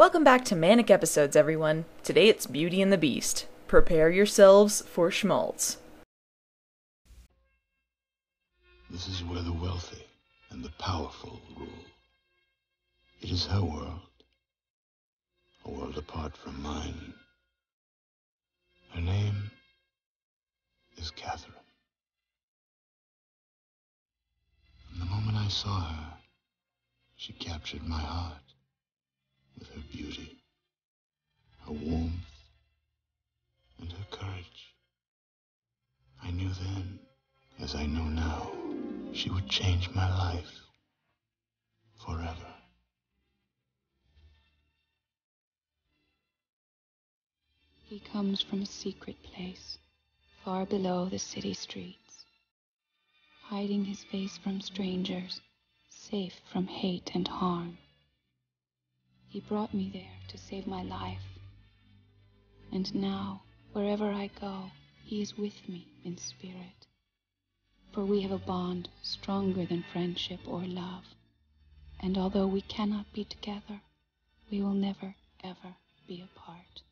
Welcome back to Manic Episodes, everyone. Today it's Beauty and the Beast. Prepare yourselves for schmaltz. This is where the wealthy and the powerful rule. It is her world, a world apart from mine. Her name is Catherine. From the moment I saw her, she captured my heart with her beauty, her warmth, and her courage. I knew then, as I know now, she would change my life forever. He comes from a secret place, far below the city streets, hiding his face from strangers, safe from hate and harm. He brought me there to save my life. And now, wherever I go, he is with me in spirit. For we have a bond stronger than friendship or love. And although we cannot be together, we will never, ever be apart.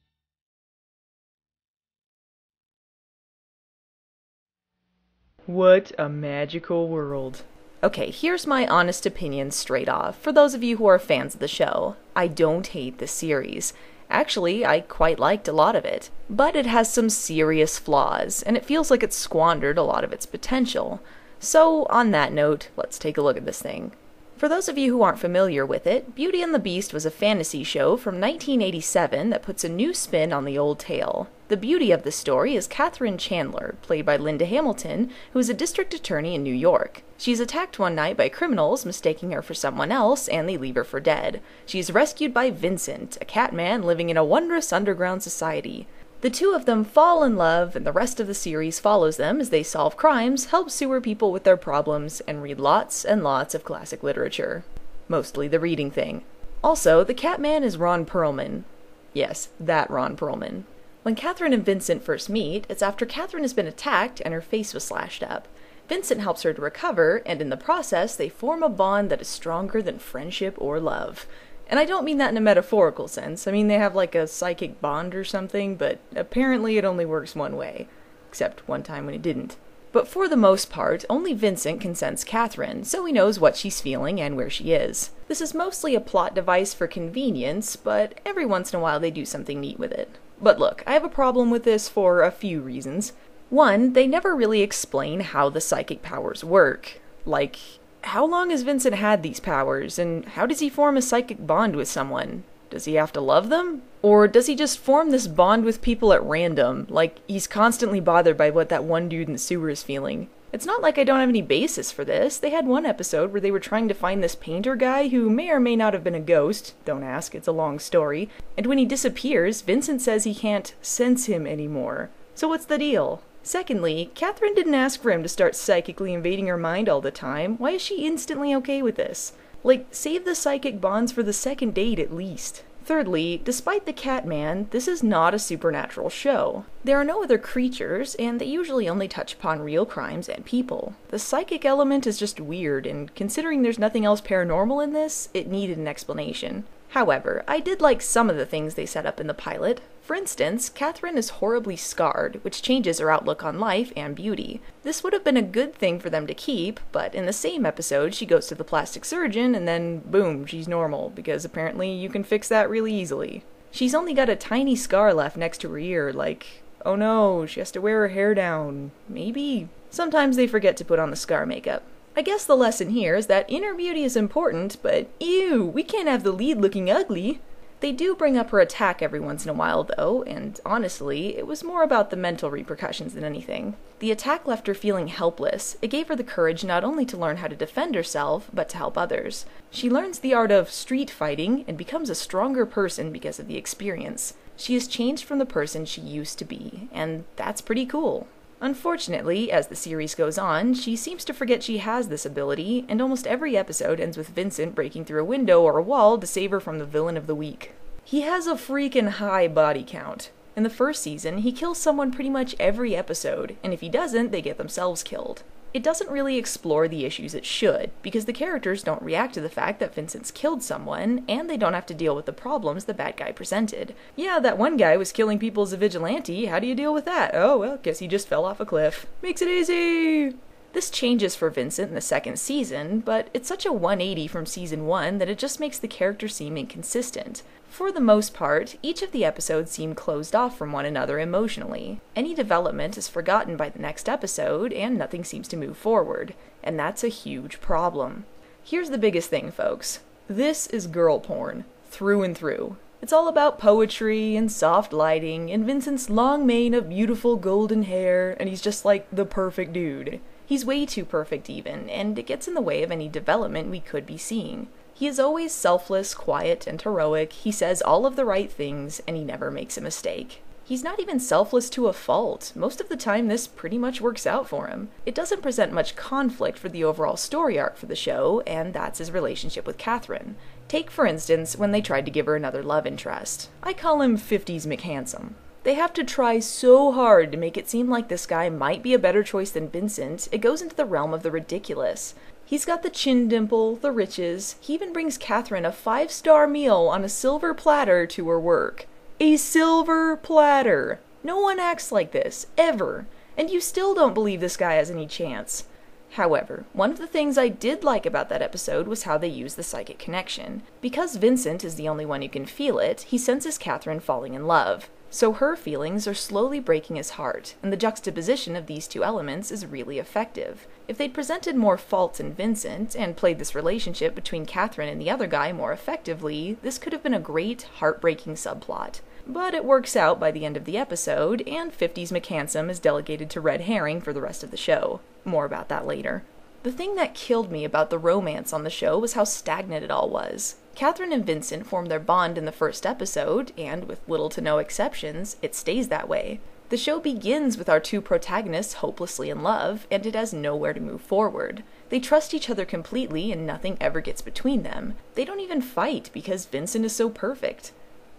What a magical world. Okay, here's my honest opinion straight off, for those of you who are fans of the show. I don't hate this series. Actually, I quite liked a lot of it. But it has some serious flaws, and it feels like it's squandered a lot of its potential. So, on that note, let's take a look at this thing. For those of you who aren't familiar with it, Beauty and the Beast was a fantasy show from 1987 that puts a new spin on the old tale. The beauty of the story is Catherine Chandler, played by Linda Hamilton, who is a district attorney in New York. She's attacked one night by criminals, mistaking her for someone else, and they leave her for dead. She's rescued by Vincent, a cat man living in a wondrous underground society. The two of them fall in love, and the rest of the series follows them as they solve crimes, help sewer people with their problems, and read lots and lots of classic literature. Mostly the reading thing. Also, the Catman is Ron Perlman. Yes, that Ron Perlman. When Catherine and Vincent first meet, it's after Catherine has been attacked and her face was slashed up. Vincent helps her to recover, and in the process, they form a bond that is stronger than friendship or love. And I don't mean that in a metaphorical sense. I mean they have like a psychic bond or something, but apparently it only works one way. Except one time when it didn't. But for the most part, only Vincent can sense Catherine, so he knows what she's feeling and where she is. This is mostly a plot device for convenience, but every once in a while they do something neat with it. But look, I have a problem with this for a few reasons. One, they never really explain how the psychic powers work. Like, how long has Vincent had these powers, and how does he form a psychic bond with someone? Does he have to love them? Or does he just form this bond with people at random, like he's constantly bothered by what that one dude in the sewer is feeling? It's not like I don't have any basis for this. They had one episode where they were trying to find this painter guy who may or may not have been a ghost. Don't ask, it's a long story. And when he disappears, Vincent says he can't sense him anymore. So what's the deal? Secondly, Catherine didn't ask for him to start psychically invading her mind all the time. Why is she instantly okay with this? Like, save the psychic bonds for the second date at least. Thirdly, despite the Catman, this is not a supernatural show. There are no other creatures, and they usually only touch upon real crimes and people. The psychic element is just weird, and considering there's nothing else paranormal in this, it needed an explanation. However, I did like some of the things they set up in the pilot. For instance, Catherine is horribly scarred, which changes her outlook on life and beauty. This would have been a good thing for them to keep, but in the same episode she goes to the plastic surgeon and then boom, she's normal, because apparently you can fix that really easily. She's only got a tiny scar left next to her ear, like, oh no, she has to wear her hair down. Maybe. Sometimes they forget to put on the scar makeup. I guess the lesson here is that inner beauty is important, but ew, we can't have the lead looking ugly. They do bring up her attack every once in a while, though, and honestly, it was more about the mental repercussions than anything. The attack left her feeling helpless. It gave her the courage not only to learn how to defend herself, but to help others. She learns the art of street fighting and becomes a stronger person because of the experience. She has changed from the person she used to be, and that's pretty cool. Unfortunately, as the series goes on, she seems to forget she has this ability, and almost every episode ends with Vincent breaking through a window or a wall to save her from the villain of the week. He has a freaking high body count. In the first season, he kills someone pretty much every episode, and if he doesn't, they get themselves killed. It doesn't really explore the issues it should, because the characters don't react to the fact that Vincent's killed someone, and they don't have to deal with the problems the bad guy presented. Yeah, that one guy was killing people as a vigilante, how do you deal with that? Oh, well, guess he just fell off a cliff. Makes it easy! This changes for Vincent in the second season, but it's such a 180 from season 1 that it just makes the character seem inconsistent. For the most part, each of the episodes seem closed off from one another emotionally. Any development is forgotten by the next episode, and nothing seems to move forward. And that's a huge problem. Here's the biggest thing, folks. This is girl porn, through and through. It's all about poetry and soft lighting, and Vincent's long mane of beautiful golden hair, and he's just like the perfect dude. He's way too perfect even, and it gets in the way of any development we could be seeing. He is always selfless, quiet, and heroic, he says all of the right things, and he never makes a mistake. He's not even selfless to a fault. Most of the time this pretty much works out for him. It doesn't present much conflict for the overall story arc for the show, and that's his relationship with Catherine. Take, for instance, when they tried to give her another love interest. I call him 50s McHandsome. They have to try so hard to make it seem like this guy might be a better choice than Vincent, it goes into the realm of the ridiculous. He's got the chin dimple, the riches, he even brings Catherine a 5-star meal on a silver platter to her work. A silver platter! No one acts like this, ever. And you still don't believe this guy has any chance. However, one of the things I did like about that episode was how they used the psychic connection. Because Vincent is the only one who can feel it, he senses Catherine falling in love. So her feelings are slowly breaking his heart, and the juxtaposition of these two elements is really effective. If they'd presented more faults in Vincent, and played this relationship between Catherine and the other guy more effectively, this could have been a great, heartbreaking subplot. But it works out by the end of the episode, and 50s McHandsome is delegated to Red Herring for the rest of the show. More about that later. The thing that killed me about the romance on the show was how stagnant it all was. Catherine and Vincent form their bond in the first episode, and with little to no exceptions, it stays that way. The show begins with our two protagonists hopelessly in love, and it has nowhere to move forward. They trust each other completely, and nothing ever gets between them. They don't even fight, because Vincent is so perfect.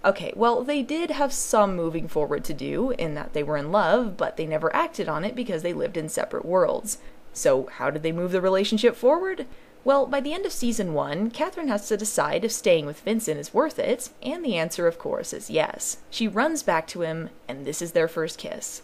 Okay, well, they did have some moving forward to do, in that they were in love, but they never acted on it because they lived in separate worlds. So how did they move the relationship forward? Well, by the end of season 1, Catherine has to decide if staying with Vincent is worth it, and the answer, of course, is yes. She runs back to him, and this is their first kiss.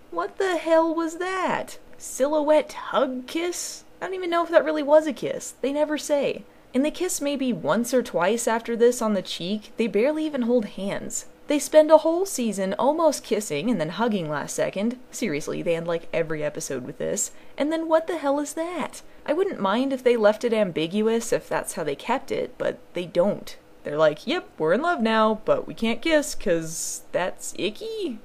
What the hell was that? Silhouette hug kiss? I don't even know if that really was a kiss. They never say. And they kiss maybe once or twice after this on the cheek. They barely even hold hands. They spend a whole season almost kissing and then hugging last second. Seriously, they end like every episode with this. And then what the hell is that? I wouldn't mind if they left it ambiguous if that's how they kept it, but they don't. They're like, yep, we're in love now, but we can't kiss 'cause that's icky.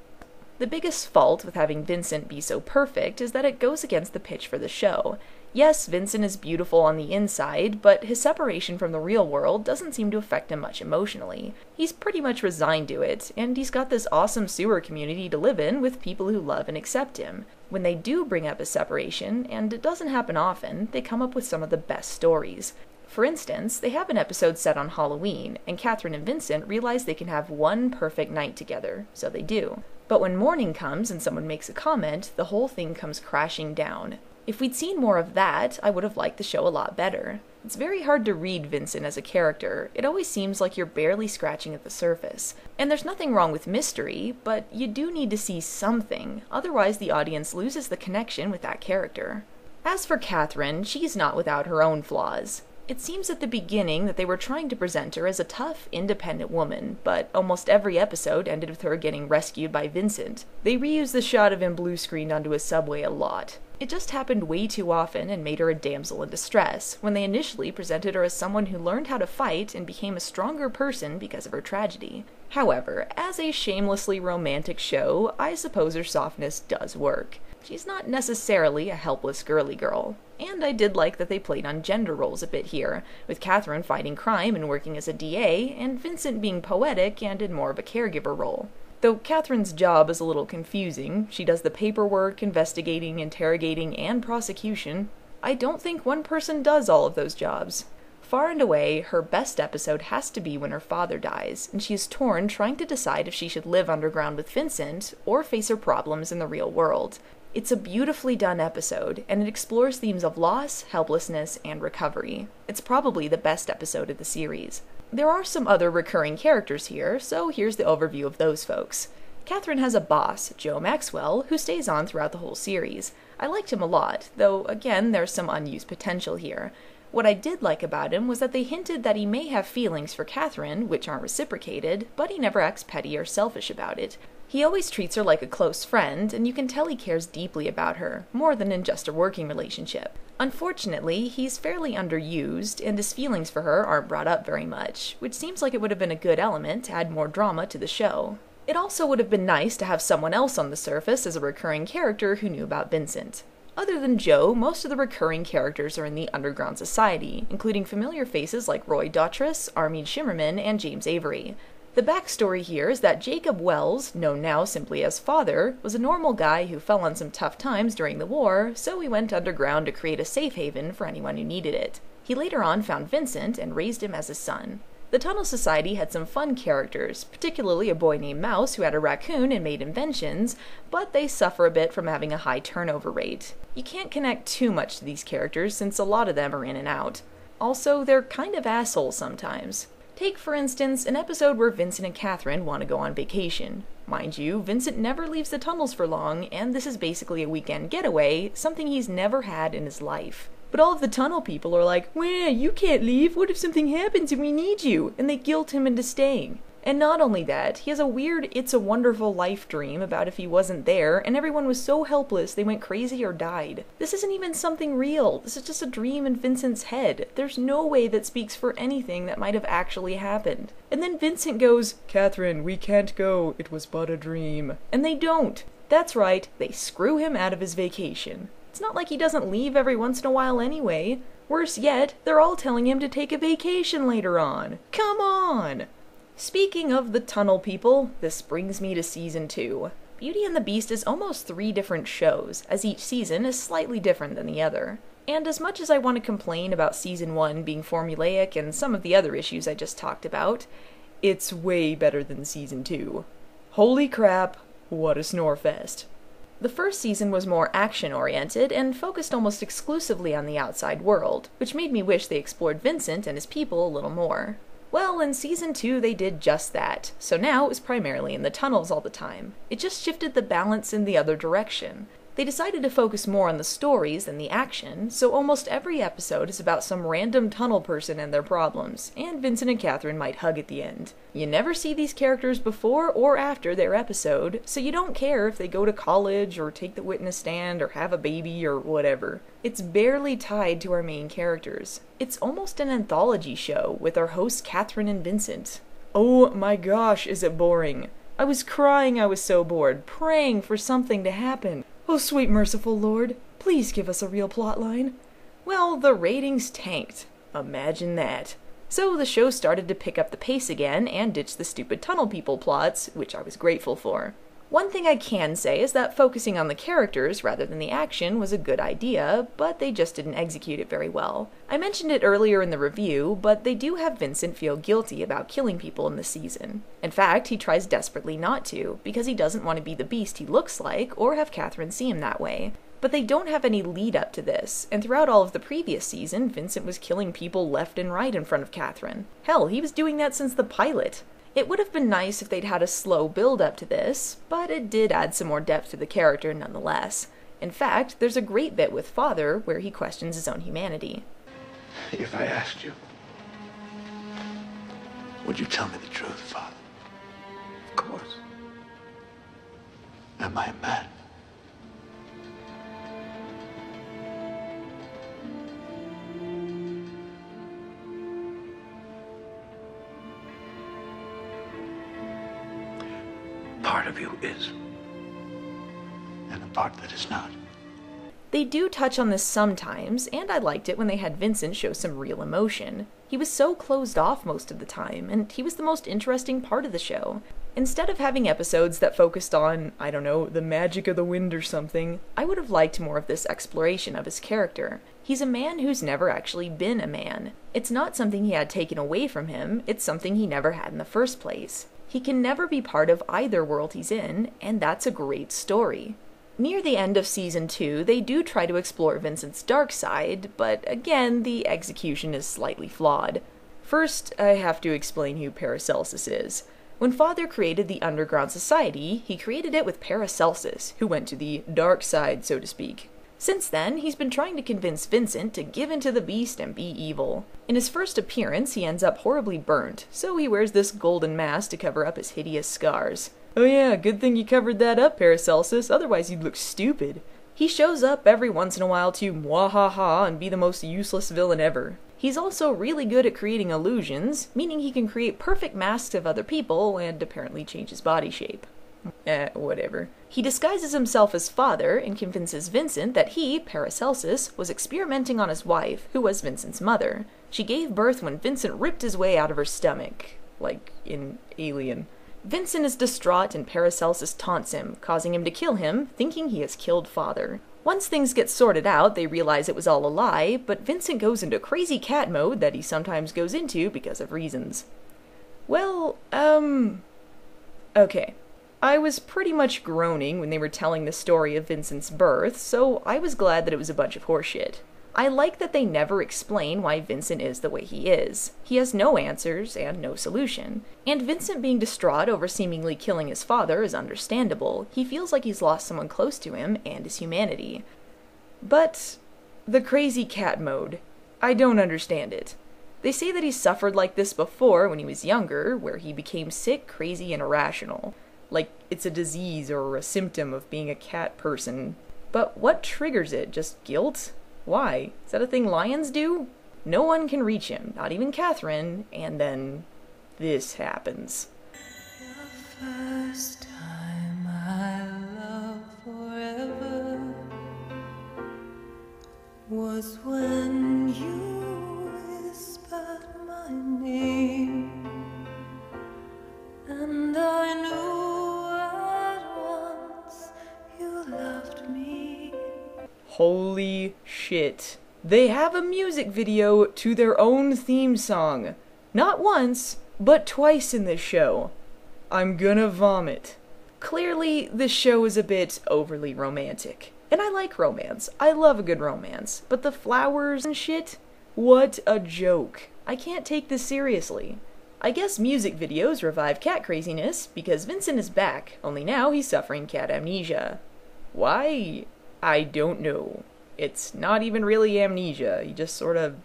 The biggest fault with having Vincent be so perfect is that it goes against the pitch for the show. Yes, Vincent is beautiful on the inside, but his separation from the real world doesn't seem to affect him much emotionally. He's pretty much resigned to it, and he's got this awesome sewer community to live in with people who love and accept him. When they do bring up his separation, and it doesn't happen often, they come up with some of the best stories. For instance, they have an episode set on Halloween, and Catherine and Vincent realize they can have one perfect night together, so they do. But when morning comes and someone makes a comment, the whole thing comes crashing down. If we'd seen more of that, I would have liked the show a lot better. It's very hard to read Vincent as a character. It always seems like you're barely scratching at the surface. And there's nothing wrong with mystery, but you do need to see something, otherwise the audience loses the connection with that character. As for Catherine, she's not without her own flaws. It seems at the beginning that they were trying to present her as a tough, independent woman, but almost every episode ended with her getting rescued by Vincent. They reused the shot of him blue-screened onto a subway a lot. It just happened way too often and made her a damsel in distress, when they initially presented her as someone who learned how to fight and became a stronger person because of her tragedy. However, as a shamelessly romantic show, I suppose her softness does work. She's not necessarily a helpless girly girl. And I did like that they played on gender roles a bit here, with Catherine fighting crime and working as a DA, and Vincent being poetic and in more of a caregiver role. Though Catherine's job is a little confusing, she does the paperwork, investigating, interrogating, and prosecution. I don't think one person does all of those jobs. Far and away, her best episode has to be when her father dies, and she is torn trying to decide if she should live underground with Vincent or face her problems in the real world. It's a beautifully done episode, and it explores themes of loss, helplessness, and recovery. It's probably the best episode of the series. There are some other recurring characters here, so here's the overview of those folks. Catherine has a boss, Joe Maxwell, who stays on throughout the whole series. I liked him a lot, though again there's some unused potential here. What I did like about him was that they hinted that he may have feelings for Catherine, which aren't reciprocated, but he never acts petty or selfish about it. He always treats her like a close friend, and you can tell he cares deeply about her, more than in just a working relationship. Unfortunately, he's fairly underused, and his feelings for her aren't brought up very much, which seems like it would have been a good element to add more drama to the show. It also would have been nice to have someone else on the surface as a recurring character who knew about Vincent. Other than Joe, most of the recurring characters are in the underground society, including familiar faces like Roy Dotrice, Armin Shimmerman, and James Avery. The backstory here is that Jacob Wells, known now simply as Father, was a normal guy who fell on some tough times during the war, so he went underground to create a safe haven for anyone who needed it. He later on found Vincent and raised him as his son. The Tunnel Society had some fun characters, particularly a boy named Mouse who had a raccoon and made inventions, but they suffer a bit from having a high turnover rate. You can't connect too much to these characters since a lot of them are in and out. Also, they're kind of assholes sometimes. Take, for instance, an episode where Vincent and Catherine want to go on vacation. Mind you, Vincent never leaves the tunnels for long, and this is basically a weekend getaway, something he's never had in his life. But all of the tunnel people are like, "Well, you can't leave, what if something happens and we need you?" And they guilt him into staying. And not only that, he has a weird It's a Wonderful Life dream about if he wasn't there, and everyone was so helpless they went crazy or died. This isn't even something real, this is just a dream in Vincent's head. There's no way that speaks for anything that might have actually happened. And then Vincent goes, "Catherine, we can't go, it was but a dream." And they don't. That's right, they screw him out of his vacation. It's not like he doesn't leave every once in a while anyway. Worse yet, they're all telling him to take a vacation later on. Come on! Speaking of the tunnel people, this brings me to Season 2. Beauty and the Beast is almost 3 different shows, as each season is slightly different than the other. And as much as I want to complain about Season 1 being formulaic and some of the other issues I just talked about, it's way better than Season 2. Holy crap, what a snorefest. The first season was more action-oriented and focused almost exclusively on the outside world, which made me wish they explored Vincent and his people a little more. Well, in Season 2 they did just that, so now it was primarily in the tunnels all the time. It just shifted the balance in the other direction. They decided to focus more on the stories than the action, so almost every episode is about some random tunnel person and their problems, and Vincent and Catherine might hug at the end. You never see these characters before or after their episode, so you don't care if they go to college or take the witness stand or have a baby or whatever. It's barely tied to our main characters. It's almost an anthology show with our hosts Catherine and Vincent. Oh my gosh, is it boring. I was crying, I was so bored, praying for something to happen. Oh, sweet merciful Lord, please give us a real plotline. Well, the ratings tanked. Imagine that. So the show started to pick up the pace again and ditch the stupid tunnel people plots, which I was grateful for. One thing I can say is that focusing on the characters rather than the action was a good idea, but they just didn't execute it very well. I mentioned it earlier in the review, but they do have Vincent feel guilty about killing people in this season. In fact, he tries desperately not to, because he doesn't want to be the beast he looks like or have Catherine see him that way. But they don't have any lead up to this, and throughout all of the previous season, Vincent was killing people left and right in front of Catherine. Hell, he was doing that since the pilot. It would have been nice if they'd had a slow build up to this, but it did add some more depth to the character nonetheless. In fact, there's a great bit with Father where he questions his own humanity. If I asked you, would you tell me the truth, Father? Of course. Am I a man? Part of you is. And the part that is not. They do touch on this sometimes, and I liked it when they had Vincent show some real emotion. He was so closed off most of the time, and he was the most interesting part of the show. Instead of having episodes that focused on, I don't know, the magic of the wind or something, I would have liked more of this exploration of his character. He's a man who's never actually been a man. It's not something he had taken away from him, it's something he never had in the first place. He can never be part of either world he's in, and that's a great story. Near the end of Season 2, they do try to explore Vincent's dark side, but again, the execution is slightly flawed. First, I have to explain who Paracelsus is. When Father created the underground society, he created it with Paracelsus, who went to the dark side, so to speak. Since then, he's been trying to convince Vincent to give in to the beast and be evil. In his first appearance, he ends up horribly burnt, so he wears this golden mask to cover up his hideous scars. Oh yeah, good thing you covered that up, Paracelsus, otherwise you'd look stupid. He shows up every once in a while to mwahaha and be the most useless villain ever. He's also really good at creating illusions, meaning he can create perfect masks of other people and apparently change his body shape. Whatever. He disguises himself as Father and convinces Vincent that he, Paracelsus, was experimenting on his wife, who was Vincent's mother. She gave birth when Vincent ripped his way out of her stomach. Like in Alien. Vincent is distraught and Paracelsus taunts him, causing him to kill him, thinking he has killed Father. Once things get sorted out, they realize it was all a lie, but Vincent goes into crazy cat mode that he sometimes goes into because of reasons. Well, okay. I was pretty much groaning when they were telling the story of Vincent's birth, so I was glad that it was a bunch of horseshit. I like that they never explain why Vincent is the way he is. He has no answers and no solution. And Vincent being distraught over seemingly killing his father is understandable. He feels like he's lost someone close to him and his humanity. But the crazy cat mode, I don't understand it. They say that he suffered like this before when he was younger, where he became sick, crazy, and irrational. Like it's a disease or a symptom of being a cat person. But what triggers it? Just guilt? Why? Is that a thing lions do? No one can reach him, not even Catherine, and then this happens. The first time I loved forever was when you whispered my name, and I knew at once you loved me. Holy shit. They have a music video to their own theme song. Not once, but twice in this show. I'm gonna vomit. Clearly, this show is a bit overly romantic. And I like romance. I love a good romance. But the flowers and shit? What a joke. I can't take this seriously. I guess music videos revive cat craziness because Vincent is back, only now he's suffering cat amnesia. Why? I don't know. It's not even really amnesia, he just sort of...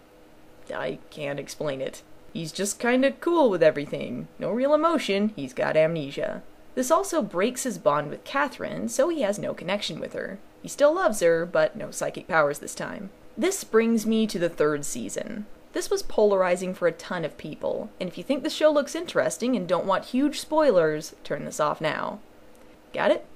I can't explain it. He's just kinda cool with everything. No real emotion, he's got amnesia. This also breaks his bond with Catherine, so he has no connection with her. He still loves her, but no psychic powers this time. This brings me to the third season. This was polarizing for a ton of people, and if you think the show looks interesting and don't want huge spoilers, turn this off now. Got it?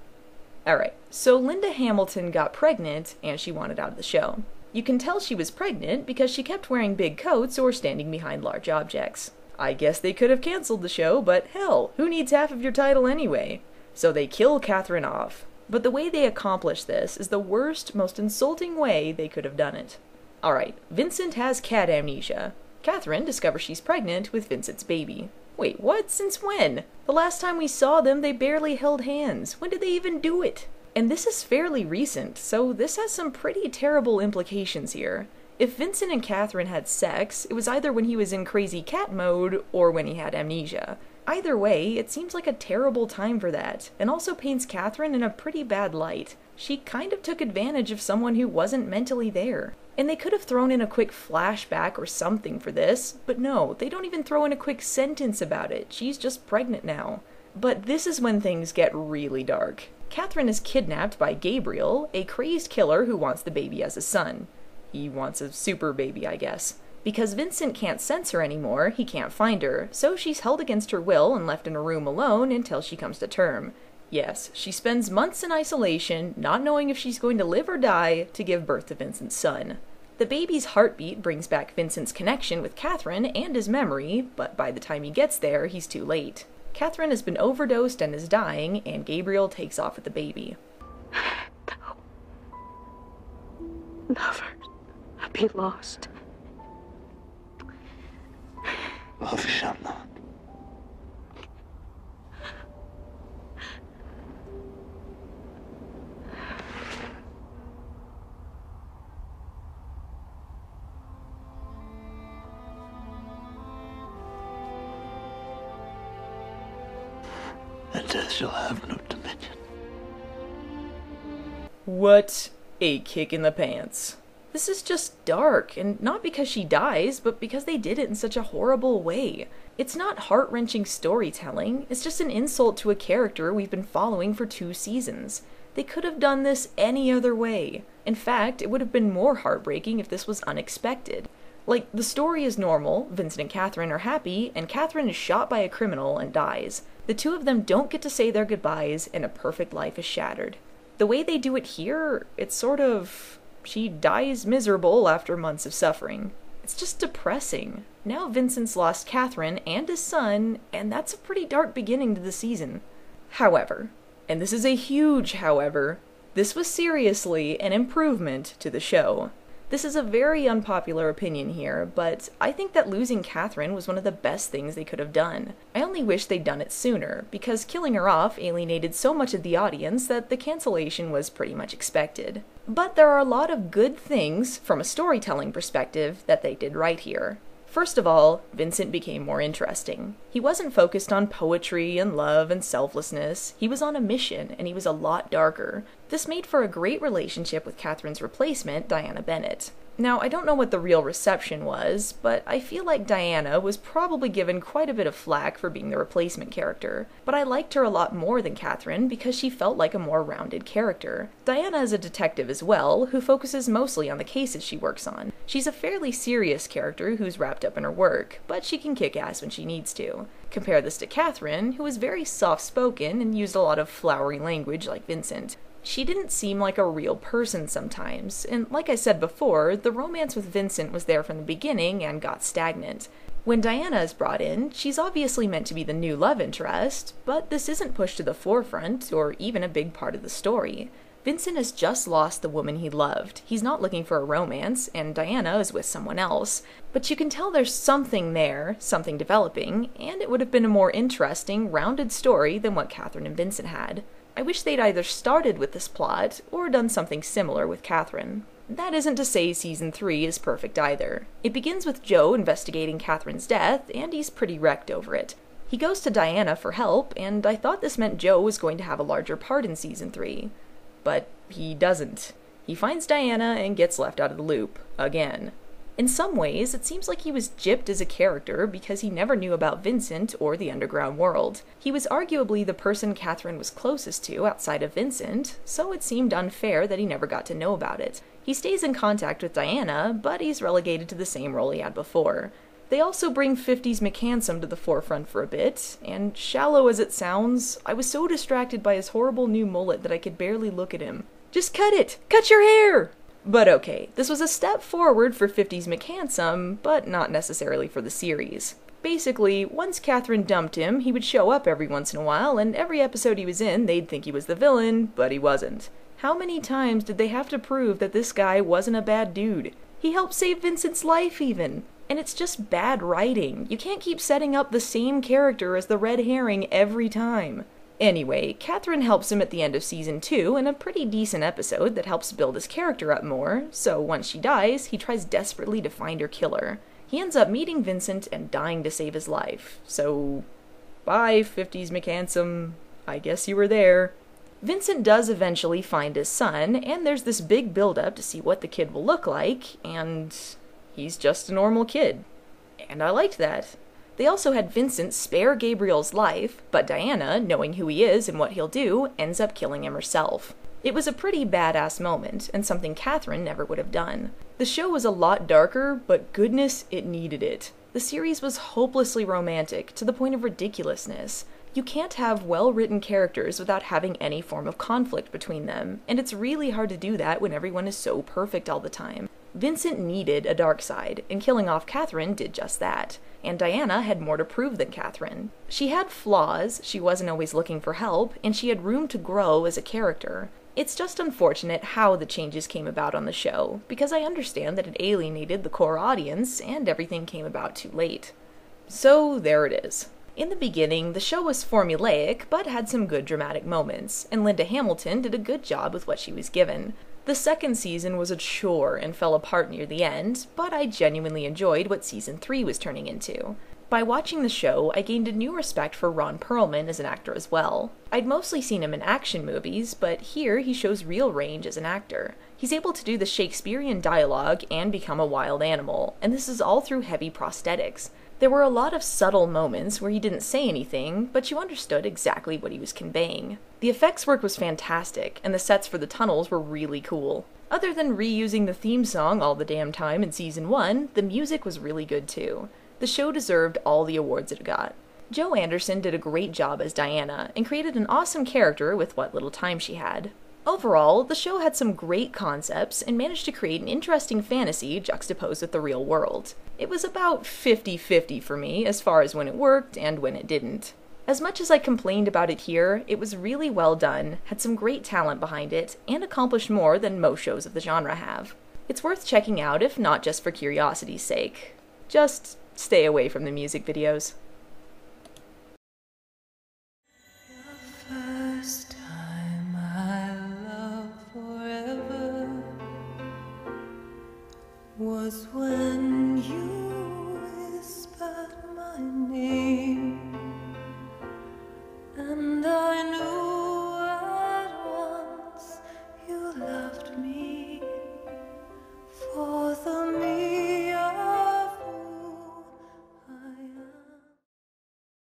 Alright, so Linda Hamilton got pregnant, and she wanted out of the show. You can tell she was pregnant because she kept wearing big coats or standing behind large objects. I guess they could have cancelled the show, but hell, who needs half of your title anyway? So they kill Catherine off. But the way they accomplish this is the worst, most insulting way they could have done it. Alright, Vincent has cat amnesia. Catherine discovers she's pregnant with Vincent's baby. Wait, what? Since when? The last time we saw them, they barely held hands. When did they even do it? And this is fairly recent, so this has some pretty terrible implications here. If Vincent and Catherine had sex, it was either when he was in crazy cat mode or when he had amnesia. Either way, it seems like a terrible time for that, and also paints Catherine in a pretty bad light. She kind of took advantage of someone who wasn't mentally there. And they could have thrown in a quick flashback or something for this, but no, they don't even throw in a quick sentence about it. She's just pregnant now. But this is when things get really dark. Catherine is kidnapped by Gabriel, a crazed killer who wants the baby as a son. He wants a super baby, I guess. Because Vincent can't sense her anymore, he can't find her, so she's held against her will and left in a room alone until she comes to term. Yes, she spends months in isolation, not knowing if she's going to live or die, to give birth to Vincent's son. The baby's heartbeat brings back Vincent's connection with Catherine and his memory, but by the time he gets there, he's too late. Catherine has been overdosed and is dying, and Gabriel takes off with the baby. Never be lost. Love shall not. And death shall have no dominion. What a kick in the pants. This is just dark, and not because she dies, but because they did it in such a horrible way. It's not heart-wrenching storytelling, it's just an insult to a character we've been following for 2 seasons. They could have done this any other way. In fact, it would have been more heartbreaking if this was unexpected. Like, the story is normal, Vincent and Catherine are happy, and Catherine is shot by a criminal and dies. The two of them don't get to say their goodbyes, and a perfect life is shattered. The way they do it here, it's sort of... she dies miserable after months of suffering. It's just depressing. Now Vincent's lost Catherine and his son, and that's a pretty dark beginning to the season. However, and this is a huge however, this was seriously an improvement to the show. This is a very unpopular opinion here, but I think that losing Catherine was one of the best things they could have done. I only wish they'd done it sooner, because killing her off alienated so much of the audience that the cancellation was pretty much expected. But there are a lot of good things, from a storytelling perspective, that they did right here. First of all, Vincent became more interesting. He wasn't focused on poetry and love and selflessness. He was on a mission, and he was a lot darker. This made for a great relationship with Catherine's replacement, Diana Bennett. Now, I don't know what the real reception was, but I feel like Diana was probably given quite a bit of flack for being the replacement character. But I liked her a lot more than Catherine because she felt like a more rounded character. Diana is a detective as well, who focuses mostly on the cases she works on. She's a fairly serious character who's wrapped up in her work, but she can kick ass when she needs to. Compare this to Catherine, who was very soft-spoken and used a lot of flowery language like Vincent. She didn't seem like a real person sometimes, and like I said before, the romance with Vincent was there from the beginning and got stagnant. When Diana is brought in, she's obviously meant to be the new love interest, but this isn't pushed to the forefront, or even a big part of the story. Vincent has just lost the woman he loved. He's not looking for a romance, and Diana is with someone else. But you can tell there's something there, something developing, and it would have been a more interesting, rounded story than what Catherine and Vincent had. I wish they'd either started with this plot, or done something similar with Catherine. That isn't to say Season 3 is perfect either. It begins with Joe investigating Catherine's death, and he's pretty wrecked over it. He goes to Diana for help, and I thought this meant Joe was going to have a larger part in Season 3. But he doesn't. He finds Diana and gets left out of the loop, again. In some ways, it seems like he was gypped as a character because he never knew about Vincent or the underground world. He was arguably the person Catherine was closest to outside of Vincent, so it seemed unfair that he never got to know about it. He stays in contact with Diana, but he's relegated to the same role he had before. They also bring 50s McHandsome to the forefront for a bit, and shallow as it sounds, I was so distracted by his horrible new mullet that I could barely look at him. Just cut it! Cut your hair! But okay, this was a step forward for 50s McHandsome, but not necessarily for the series. Basically, once Catherine dumped him, he would show up every once in a while, and every episode he was in, they'd think he was the villain, but he wasn't. How many times did they have to prove that this guy wasn't a bad dude? He helped save Vincent's life, even. And it's just bad writing. You can't keep setting up the same character as the red herring every time. Anyway, Catherine helps him at the end of Season 2 in a pretty decent episode that helps build his character up more, so once she dies, he tries desperately to find her killer. He ends up meeting Vincent and dying to save his life, so... bye, 50s McHandsome. I guess you were there. Vincent does eventually find his son, and there's this big build-up to see what the kid will look like, and... he's just a normal kid. And I liked that. They also had Vincent spare Gabriel's life, but Diana, knowing who he is and what he'll do, ends up killing him herself. It was a pretty badass moment, and something Catherine never would have done. The show was a lot darker, but goodness, it needed it. The series was hopelessly romantic, to the point of ridiculousness. You can't have well-written characters without having any form of conflict between them, and it's really hard to do that when everyone is so perfect all the time. Vincent needed a dark side, and killing off Catherine did just that. And Diana had more to prove than Catherine. She had flaws, she wasn't always looking for help, and she had room to grow as a character. It's just unfortunate how the changes came about on the show, because I understand that it alienated the core audience, and everything came about too late. So there it is. In the beginning, the show was formulaic, but had some good dramatic moments, and Linda Hamilton did a good job with what she was given. The second season was a chore and fell apart near the end, but I genuinely enjoyed what season 3 was turning into. By watching the show, I gained a new respect for Ron Perlman as an actor as well. I'd mostly seen him in action movies, but here he shows real range as an actor. He's able to do the Shakespearean dialogue and become a wild animal, and this is all through heavy prosthetics. There were a lot of subtle moments where he didn't say anything, but you understood exactly what he was conveying. The effects work was fantastic, and the sets for the tunnels were really cool. Other than reusing the theme song all the damn time in season 1, the music was really good too. The show deserved all the awards it got. Jo Anderson did a great job as Diana, and created an awesome character with what little time she had. Overall, the show had some great concepts and managed to create an interesting fantasy juxtaposed with the real world. It was about 50-50 for me as far as when it worked and when it didn't. As much as I complained about it here, it was really well done, had some great talent behind it, and accomplished more than most shows of the genre have. It's worth checking out if not just for curiosity's sake. Just stay away from the music videos. The first time I loved forever was when you